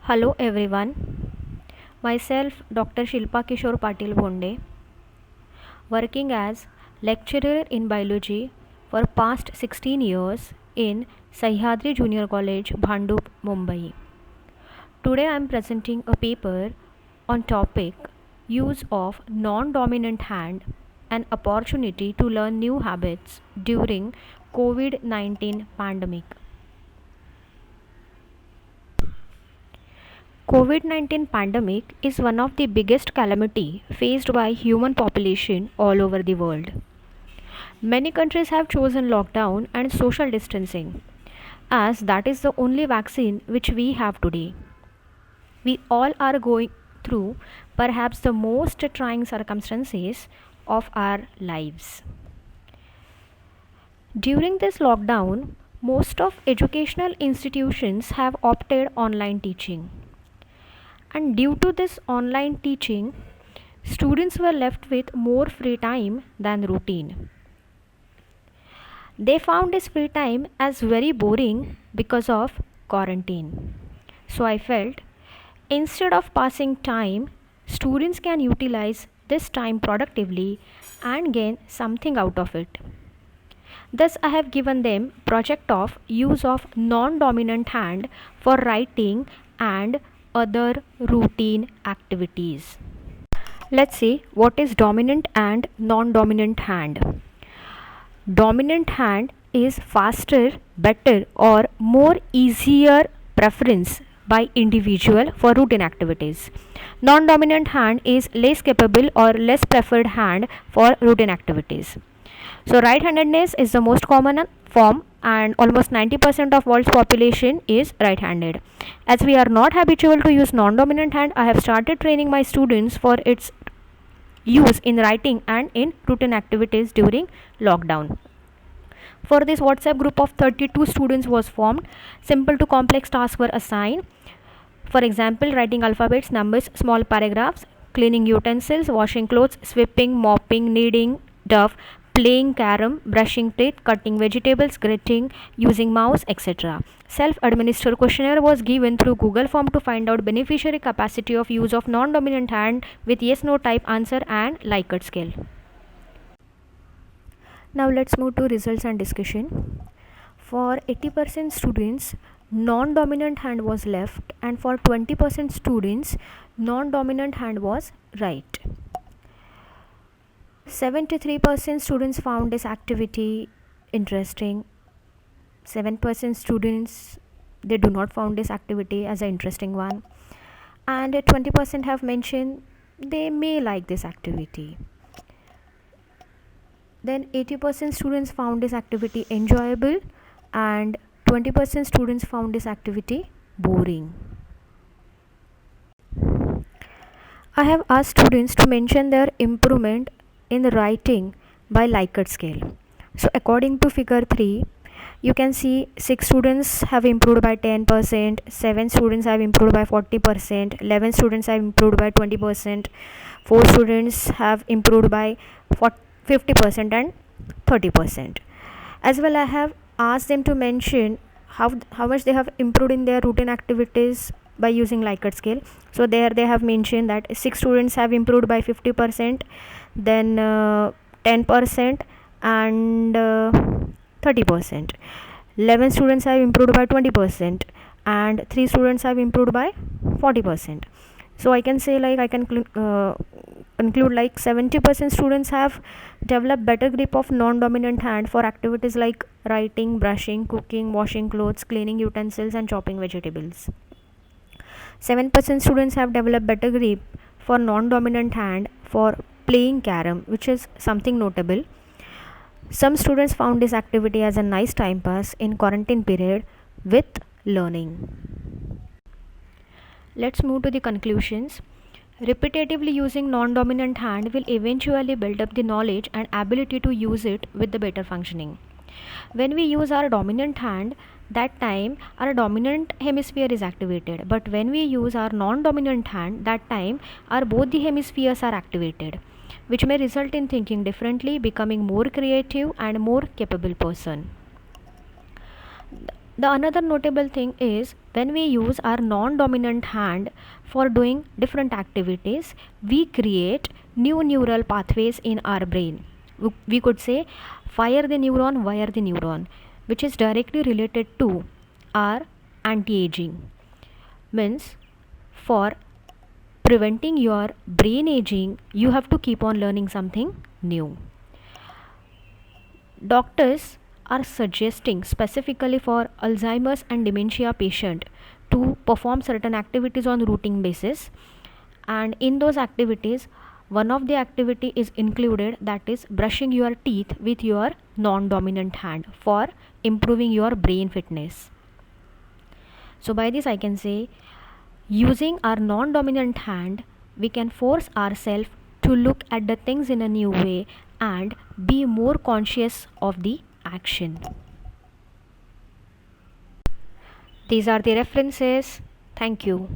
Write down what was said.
Hello everyone, myself Dr. Shilpa Kishore Patil Bonde, working as lecturer in biology for past 16 years in Sahyadri Junior College, Bhandup, Mumbai. Today I am presenting a paper on topic use of non-dominant hand, an opportunity to learn new habits during COVID-19 pandemic. COVID-19 pandemic is one of the biggest calamity faced by human population all over the world. Many countries have chosen lockdown and social distancing as that is the only vaccine which we have today. We all are going through perhaps the most trying circumstances of our lives. During this lockdown, most of educational institutions have opted online teaching. And due to this online teaching, students were left with more free time than routine. They found this free time as very boring because of quarantine. So I felt instead of passing time, students can utilize this time productively and gain something out of it. Thus I have given them project of use of non-dominant hand for writing and other routine activities. Let's see what is dominant and non-dominant hand. Dominant hand is faster, better or more easier preference by individual for routine activities. Non-dominant hand is less capable or less preferred hand for routine activities. So right-handedness is the most common form and almost 90% of world's population is right-handed. As we are not habitual to use non-dominant hand, I have started training my students for its use in writing and in routine activities during lockdown. For this WhatsApp group of 32 students was formed. Simple to complex tasks were assigned. For example, writing alphabets, numbers, small paragraphs, cleaning utensils, washing clothes, sweeping, mopping, kneading, dough, playing carom, brushing teeth, cutting vegetables, gritting, using mouse, etc. Self-administered questionnaire was given through Google Form to find out beneficiary capacity of use of non-dominant hand with yes/no type answer and Likert scale. Now let's move to results and discussion. For 80% students, non-dominant hand was left, and for 20% students, non-dominant hand was right. 73% students found this activity interesting. 7% students they do not found this activity as an interesting one, and 20% have mentioned they may like this activity. Then 80% students found this activity enjoyable and 20% students found this activity boring. I have asked students to mention their improvement in writing by Likert scale. So according to figure 3, you can see 6 students have improved by 10%, 7 students have improved by 40%, 11 students have improved by 20%, 4 students have improved by 50% and 30%. As well, I have asked them to mention how much they have improved in their routine activities by using Likert scale. So there they have mentioned that 6 students have improved by 50%, then 10% and 30%. 11 students have improved by 20% and 3 students have improved by 40%. So I can say like I can conclude like 70% students have developed better grip of non-dominant hand for activities like writing, brushing, cooking, washing clothes, cleaning utensils and chopping vegetables. 7% students have developed better grip for non-dominant hand for playing carom, which is something notable. Some students found this activity as a nice time pass in quarantine period with learning. Let's move to the conclusions. Repetitively using non-dominant hand will eventually build up the knowledge and ability to use it with the better functioning. When we use our dominant hand, that time our dominant hemisphere is activated, but when we use our non-dominant hand, that time our both the hemispheres are activated, which may result in thinking differently, becoming more creative and more capable person. The another notable thing is when we use our non-dominant hand for doing different activities, we create new neural pathways in our brain. We could say fire the neuron, wire the neuron, which is directly related to our anti-aging. Means for preventing your brain aging, you have to keep on learning something new. Doctors are suggesting specifically for Alzheimer's and dementia patient to perform certain activities on routine basis, and in those activities one of the activity is included, that is brushing your teeth with your non-dominant hand for improving your brain fitness. So by this I can say, using our non-dominant hand, we can force ourselves to look at the things in a new way and be more conscious of the action. These are the references. Thank you.